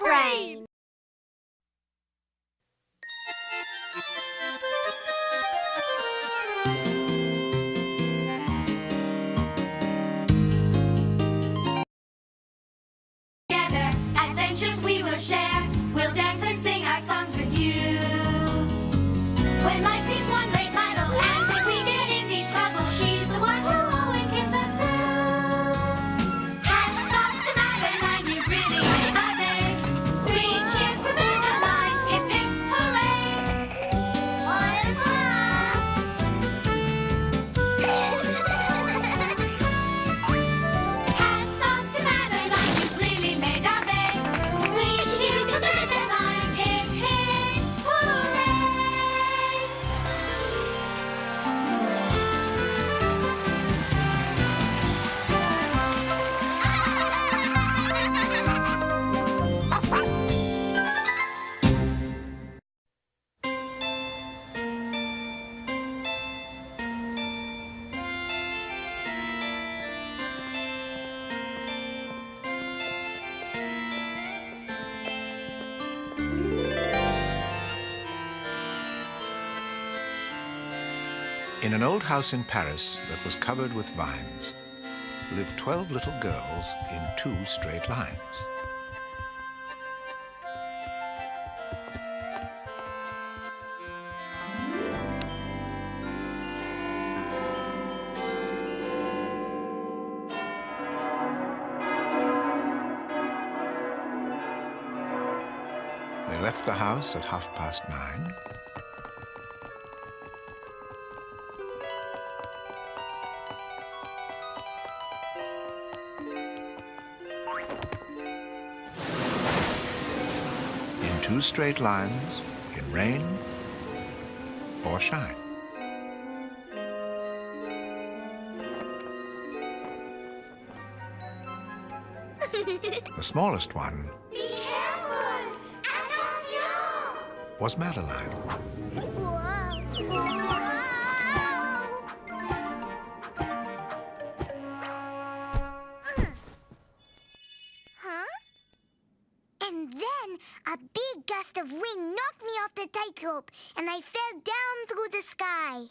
WildBrain! Together, adventures we will share. We'll dance and sing our songs with you. When life seems one great muddle, and when we get in deep trouble, she's the one who always gets us through. Hats off to Madeline, you've really made our day. 3 cheers for Madeline, hip hip hooray! Au revoir! Hats off to Madeline, you've really made our day. 3 cheers for Madeline, hip hip hooray! In an old house in Paris that was covered with vines lived 12 little girls in 2 straight lines. They left the house at 9:30. In 2 straight lines, in rain or shine. The smallest one Be careful! Attention! was Madeline. And then a big gust of wind knocked me off the tightrope, and I fell down through the sky.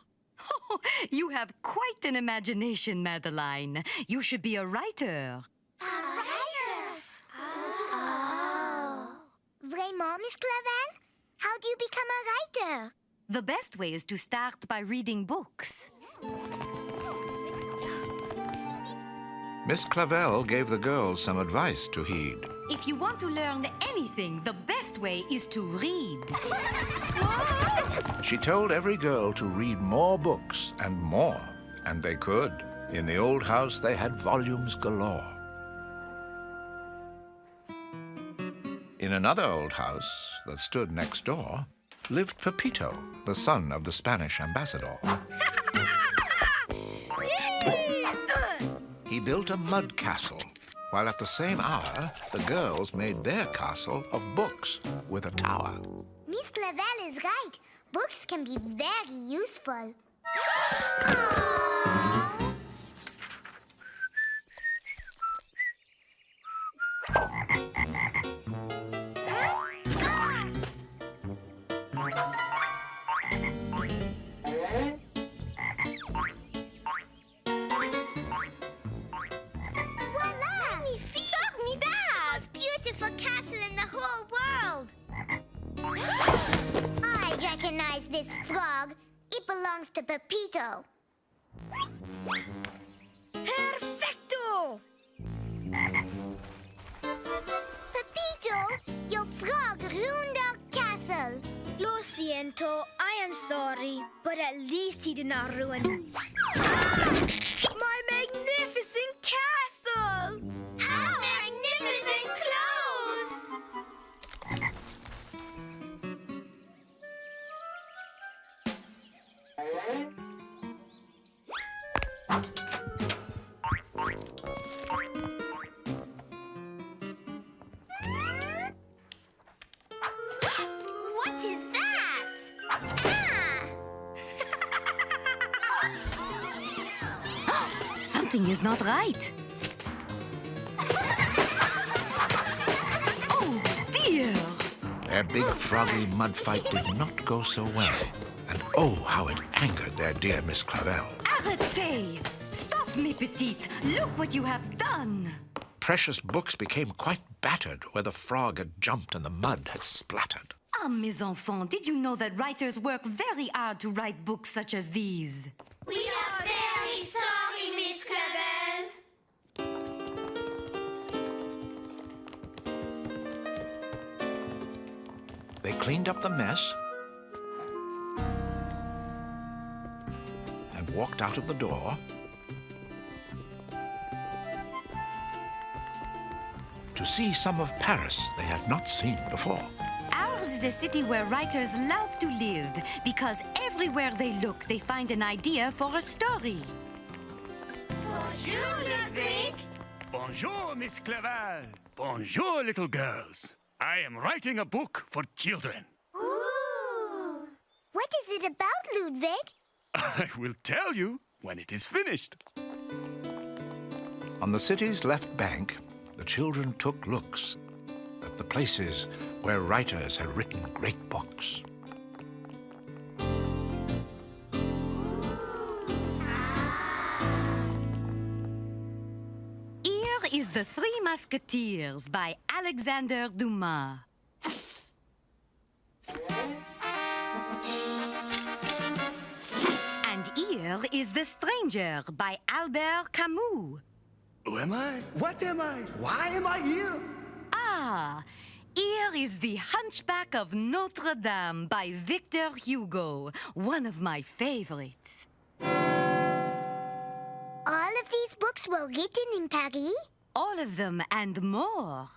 Oh, you have quite an imagination, Madeline. You should be a writer. A writer? Oh. Vraiment, Miss Clavel? How do you become a writer? The best way is to start by reading books. Miss Clavel gave the girls some advice to heed. If you want to learn anything, the best way is to read. She told every girl to read more books and more, and they could. In the old house, they had volumes galore. In another old house that stood next door lived Pepito, the son of the Spanish ambassador. He built a mud castle, while at the same hour, the girls made their castle of books with a tower. Miss Clavel is right. Books can be very useful. Recognize this frog. It belongs to Pepito. Perfecto! Pepito, your frog ruined our castle. Lo siento, I am sorry, but at least he did not ruin my magnificent castle! Our magnificent clothes! What is that? Something is not right. Oh, dear! Their big froggy mud fight did not go so well. And oh, how it angered their dear Miss Clavel. Arrêtez! Stop, mes petites! Look what you have done! Precious books became quite battered where the frog had jumped and the mud had splattered. Ah, mes enfants, did you know that writers work very hard to write books such as these? We are very sorry, Miss Clavel. They cleaned up the mess and walked out of the door to see some of Paris they had not seen before. Ours is a city where writers love to live because everywhere they look, they find an idea for a story. Bonjour, Ludwig. Bonjour, Miss Clavel. Bonjour, little girls. I am writing a book for children. Ooh. What is it about, Ludwig? I will tell you when it is finished. On the city's left bank, the children took looks at the places where writers had written great books. Here is The Three Musketeers by Alexander Dumas. And here is The Stranger by Albert Camus. Who am I? What am I? Why am I here? Ah, here is The Hunchback of Notre Dame by Victor Hugo, one of my favorites. All of these books were written in Paris? All of them and more.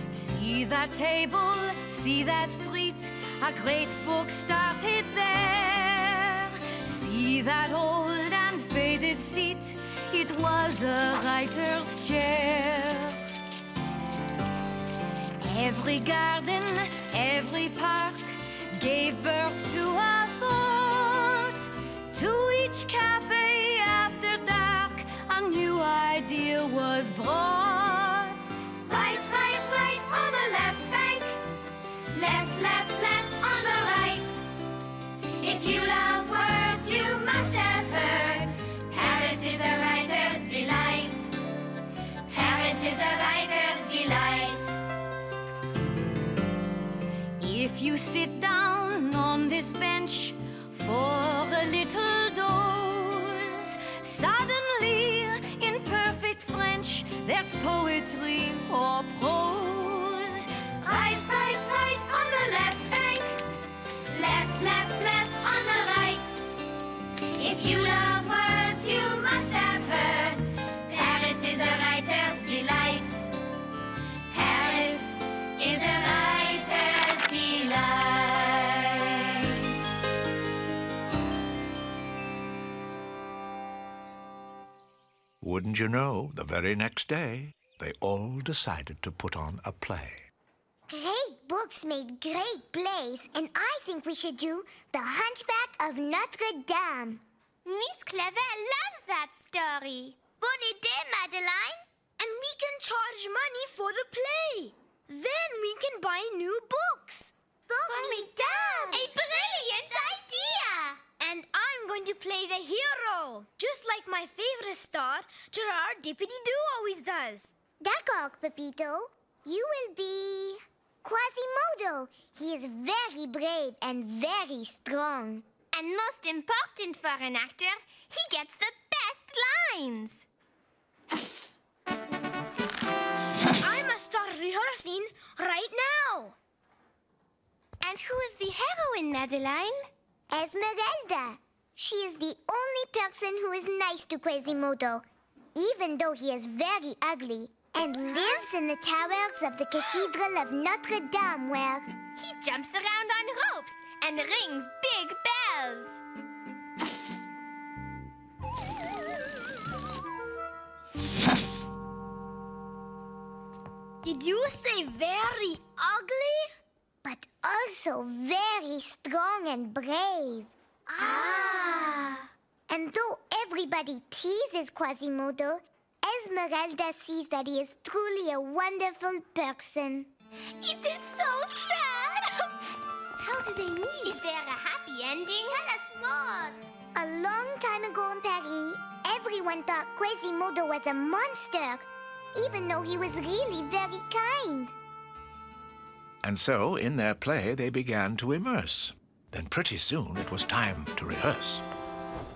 See that table, see that street, a great book started there. See that old and faded seat, it was a writer's chair. Every garden, every park gave birth to a thought. To each cafe after dark, a new idea was brought. Right, right, right on the left bank. Left, left, left on the right. If you love words, you must have heard. Paris is a writer's delight. Paris is a writer's delight. If you sit down on this bench for a little doze, suddenly, in perfect French, there's poetry or prose. Right, right, right on the left bank. Left, left, left on the right. If you love words, you must have heard. Paris is a writer's delight. Paris is a writer's delight. Wouldn't you know, the very next day, they all decided to put on a play. Great books made great plays, and I think we should do The Hunchback of Notre Dame. Miss Clavel loves that story. Bonne idée, Madeline. And we can charge money for the play. Then we can buy new books. Formidable! A brilliant idea! And I'm going to play the hero, just like my favorite star, Gerard Dippity-doo, always does. D'accord, Pepito. You will be Quasimodo. He is very brave and very strong. And most important for an actor, he gets the best lines. I must start rehearsing right now. And who is the heroine, Madeline? Esmeralda. She is the only person who is nice to Quasimodo, even though he is very ugly and lives in the towers of the Cathedral of Notre Dame, where He jumps around on ropes and rings big bells. Did you say very ugly? but also very strong and brave. Ah. And though everybody teases Quasimodo, Esmeralda sees that he is truly a wonderful person. It is so sad. How do they meet? Is there a happy ending? Tell us more. A long time ago in Paris, everyone thought Quasimodo was a monster, even though he was really very kind. And so, in their play, they began to immerse. Then pretty soon, it was time to rehearse.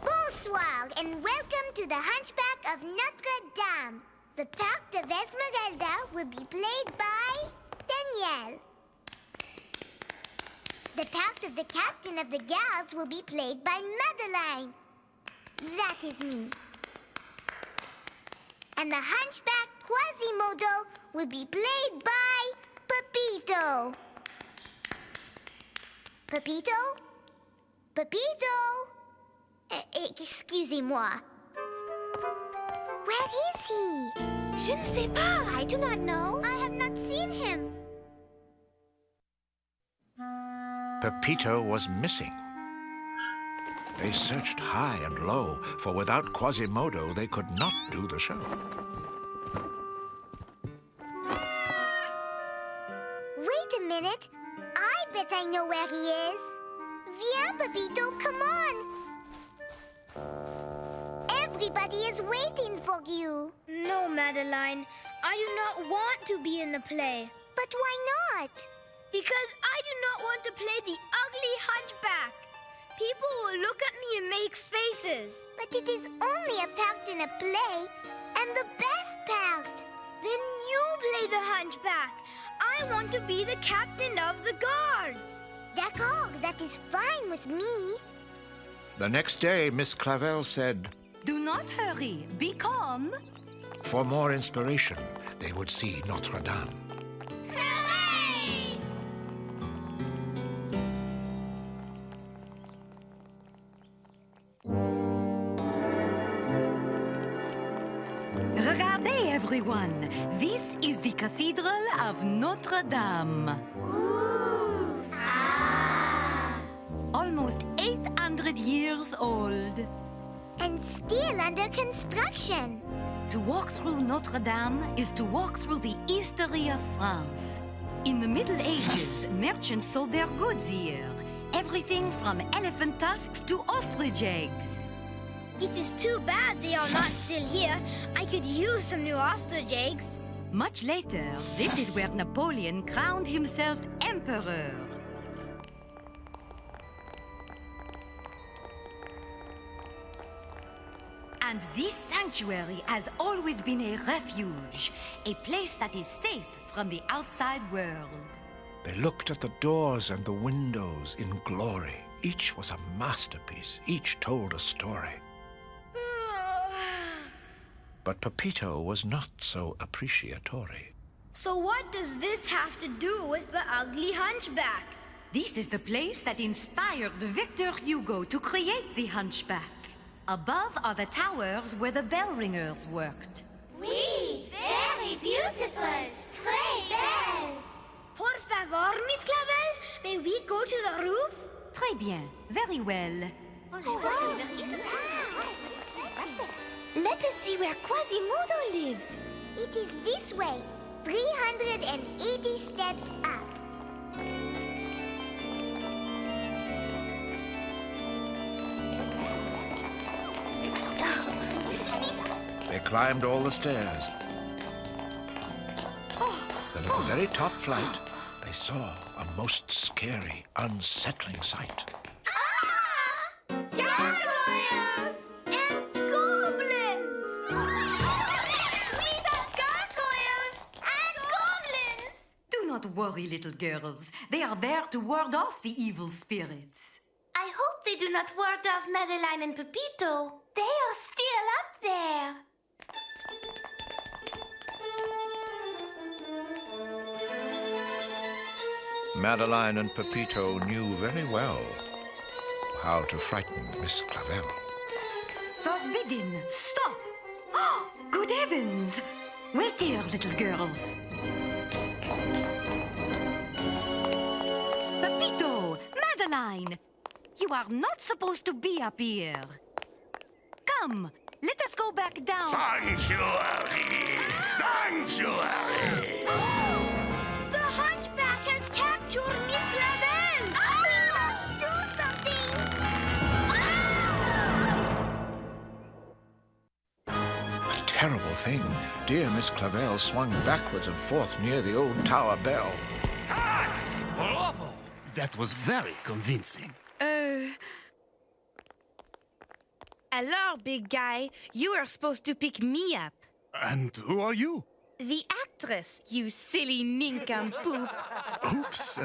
Bonsoir, and welcome to the Hunchback of Notre Dame. The part of Esmeralda will be played by Danielle. The part of the captain of the guards will be played by Madeline. That is me. And the Hunchback Quasimodo will be played by Pepito. Pepito? Pepito? Excusez-moi. Where is he? Je ne sais pas. I do not know. I have not seen him. Pepito was missing. They searched high and low, for without Quasimodo, they could not do the show. Wait a minute. I bet I know where he is. Viens, Pepito, come on. Everybody is waiting for you. No, Madeline. I do not want to be in the play. But why not? Because I do not want to play the ugly hunchback. People will look at me and make faces. But it is only a part in a play, and the best part. Then you play the hunchback. I want to be the captain of the guards. D'accord, that is fine with me. The next day, Miss Clavel said, Do not hurry. Be calm. for more inspiration, they would see Notre Dame. Hooray! Regardez, everyone. This is the Cathedral of Notre Dame. Almost 800 years old. And still under construction. To walk through Notre Dame is to walk through the history of France. In the Middle Ages, merchants sold their goods here. Everything from elephant tusks to ostrich eggs. It is too bad they are not still here. I could use some new ostrich eggs. Much later, this is where Napoleon crowned himself emperor. And this sanctuary has always been a refuge, a place that is safe from the outside world. They looked at the doors and the windows in glory. Each was a masterpiece. Each told a story. But Pepito was not so appreciatory. So what does this have to do with the ugly hunchback? This is the place that inspired Victor Hugo to create the Hunchback. Above are the towers where the bell ringers worked. Oui, very beautiful. Très belle. Por favor, Miss Clavel, may we go to the roof? Très bien, very well. Let us see where Quasimodo lived. It is this way. 380 steps up. They climbed all the stairs. Then at the very top flight, they saw a most scary, unsettling sight. Gargoyles and goblins! These are gargoyles and goblins! Do not worry, little girls. They are there to ward off the evil spirits. I hope they do not ward off Madeline and Pepito. They are still up there. Madeline and Pepito knew very well how to frighten Miss Clavel. Forbidden! Stop! Oh, good heavens! Wait here, little girls. Pepito! Madeline! You are not supposed to be up here. Come, let us go go back down. Sanctuary! Sanctuary! The Hunchback has captured Miss Clavel! We must do something! A terrible thing. Dear Miss Clavel swung backwards and forth near the old tower bell. Cut! Bravo! That was very convincing. Alors, big guy, you were supposed to pick me up. And who are you? The actress, you silly nincompoop. Oops.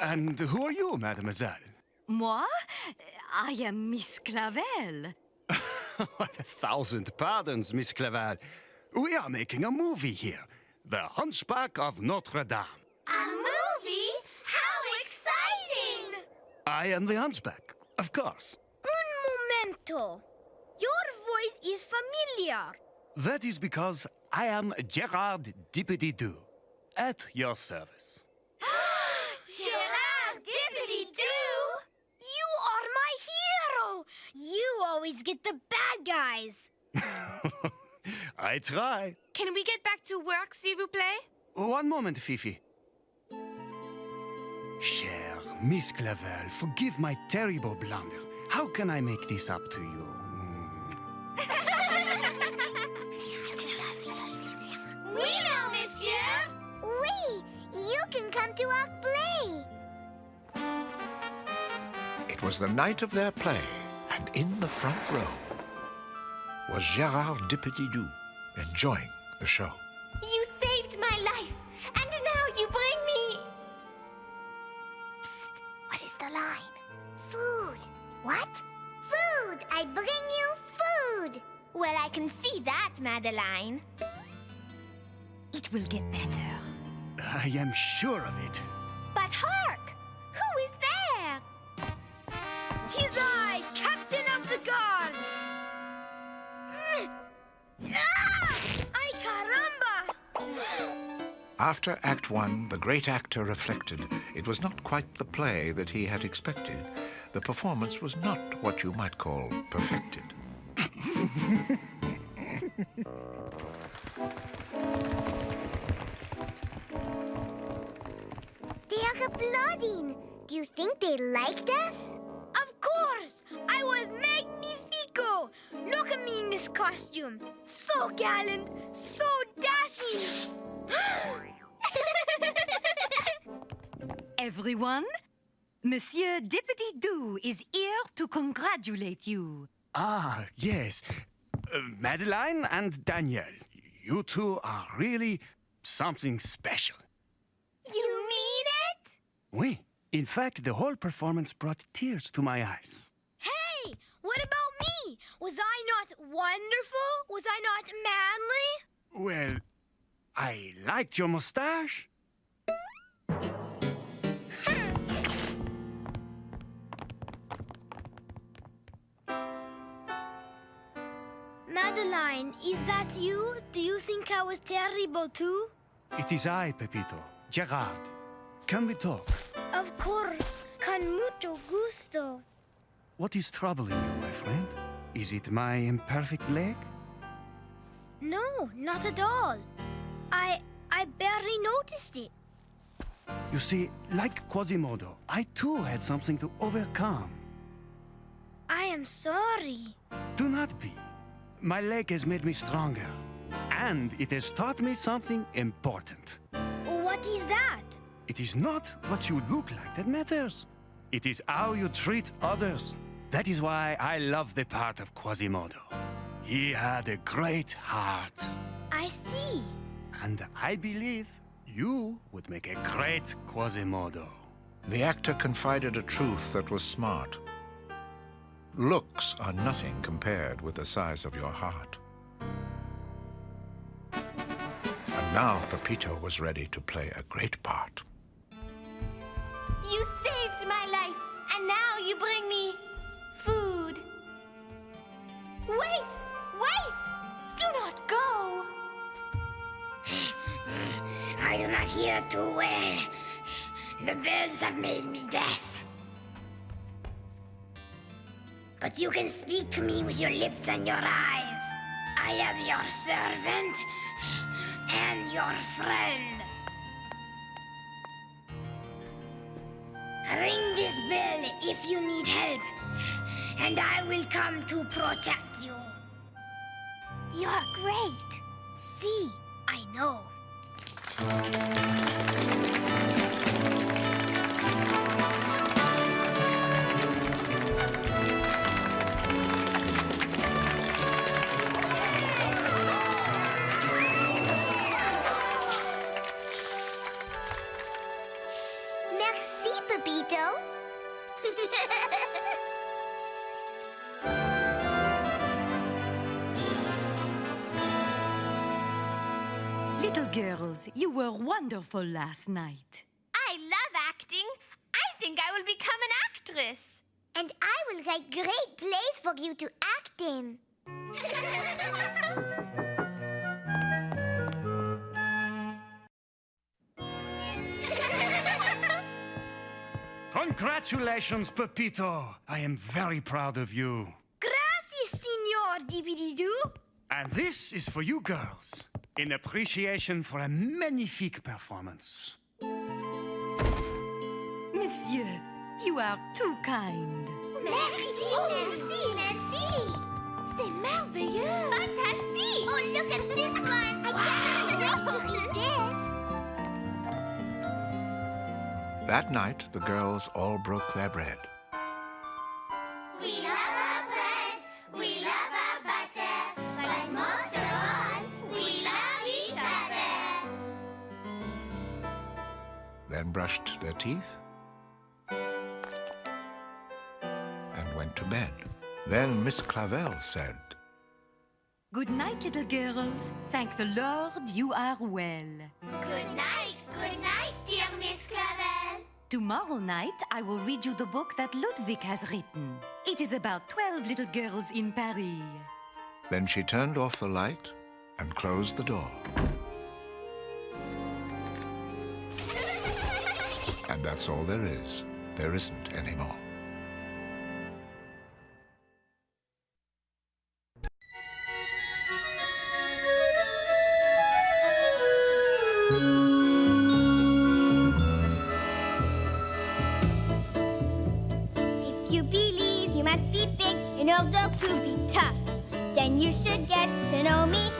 And who are you, mademoiselle? Moi? I am Miss Clavel. 1,000 pardons, Miss Clavel. We are making a movie here. The Hunchback of Notre Dame. A movie? How exciting! I am the Hunchback, of course. Un momento. Your voice is familiar. That is because I am Gerard Dippity-doo, at your service. Gerard Dippity-doo! You are my hero! You always get the bad guys. I try. Can we get back to work, s'il vous plaît? One moment, Fifi. Chère Miss Clavel, forgive my terrible blunder. How can I make this up to you? We know, monsieur! Oui, you can come to our play. It was the night of their play, and in the front row was Gerard Dippity-doo, enjoying the show. You saved my life, and now you bring me... Psst, what is the line? Food. What? Food! I bring you food! Well, I can see that, Madeline. It will get better. I am sure of it. But hark! Who is there? 'Tis I, Captain of the Guard! Ay, caramba! After Act One, the great actor reflected it was not quite the play that he had expected. The performance was not what you might call perfected. They are applauding. Do you think they liked us? Of course! I was magnifico! Look at me in this costume. So gallant, so dashing. Everyone, Monsieur Dippity-doo is here to congratulate you. Ah, yes. Madeline and Danielle, you two are really something special. You mean it? Oui. In fact, the whole performance brought tears to my eyes. Hey, what about me? Was I not wonderful? Was I not manly? Well, I liked your mustache. Madeline, is that you? Do you think I was terrible too? It is I, Pepito. Gerard. Can we talk? Of course. Con mucho gusto. What is troubling you, my friend? Is it my imperfect leg? No, not at all. I barely noticed it. You see, like Quasimodo, I too had something to overcome. I am sorry. Do not be. My leg has made me stronger. And it has taught me something important. What is that? It is not what you look like that matters. It is how you treat others. That is why I love the part of Quasimodo. He had a great heart. I see. And I believe you would make a great Quasimodo. The actor confided a truth that was smart. Looks are nothing compared with the size of your heart. And now Pepito was ready to play a great part. You saved my life, and now you bring me food. Wait! Wait! Do not go! I do not hear too well. The bells have made me deaf. But you can speak to me with your lips and your eyes. I am your servant and your friend. Ring this bell if you need help, and I will come to protect you. You're great. See, I know. Merci, Pepito. Little girls, you were wonderful last night. I love acting. I think I will become an actress. And I will write great plays for you to act in. Congratulations, Pepito. I am very proud of you. Gracias, Señor Dippity-doo. And this is for you girls, in appreciation for a magnifique performance. Monsieur, you are too kind. Merci, merci, merci. C'est merveilleux. Fantastique. Oh, look at this one. I can't wait to read this. That night, the girls all broke their bread. We love our bread, we love our butter, but most of all, we love each other. Then brushed their teeth and went to bed. Then Miss Clavel said, Good night, little girls. Thank the Lord you are well. Good night, dear Miss Clavel. Tomorrow night, I will read you the book that Ludwig has written. It is about 12 little girls in Paris. Then she turned off the light and closed the door. And that's all there is. There isn't any more. If you believe you must be big in order to be tough, then you should get to know me